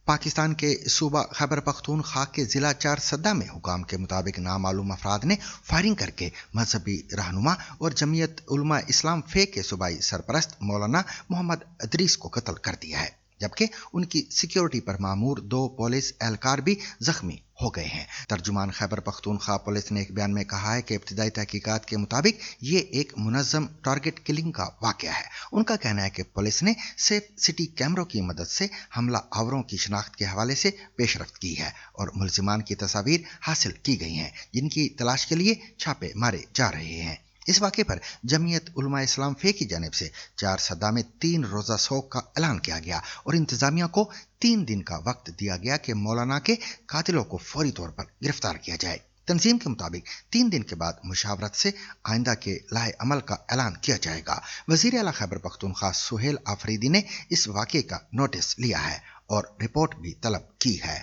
पाकिस्तान के सूबा खैबर पख्तूनख्वा के जिला चारसद्दा में हुकाम के मुताबिक नामालूम अफराद ने फायरिंग करके मजहबी रहनुमा और जमीयत उलमा इस्लाम फे के सूबाई सरपरस्त मौलाना मोहम्मद इदरीस को कत्ल कर दिया है, जबकि उनकी सिक्योरिटी पर मामूर 2 पुलिस एहलकार भी जख्मी हो गए हैं। तर्जुमान खैबर पख्तूनख्वा पुलिस ने एक बयान में कहा है कि इब्तिदाई तहकीकात के मुताबिक ये एक मुनज़्ज़म टारगेट किलिंग का वाक़या है। उनका कहना है कि पुलिस ने सेफ सिटी कैमरों की मदद से हमला आवरों की शिनाख्त के हवाले से पेशरफ्त की है और मुल्ज़िमान की तस्वीर हासिल की गई हैं, जिनकी तलाश के लिए छापे मारे जा रहे हैं। इस वाक़े पर जमीयत उलमा इस्लाम फे की जानिब से चारसद्दा में 3 रोज़ा शोक का ऐलान किया गया और इंतजामिया को 3 दिन का वक्त दिया गया कि मौलाना के कातिलों को फौरी तौर पर गिरफ्तार किया जाए। तंजीम के मुताबिक 3 दिन के बाद मुशावरत से आइंदा के लाहे अमल का ऐलान किया जाएगा। वज़ीर आला खैबर पख्तूनख्वा सुहेल आफरीदी ने इस वाक़े का नोटिस लिया है और रिपोर्ट भी तलब की है।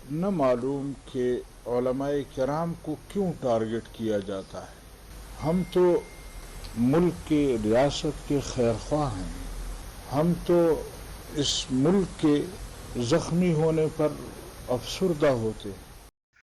न मालूम कि उलमाए किराम को क्यों टारगेट किया जाता है। हम तो मुल्क के रियासत के खैरख्वाह हैं, हम तो इस मुल्क के ज़ख्मी होने पर अफसरदा होते हैं।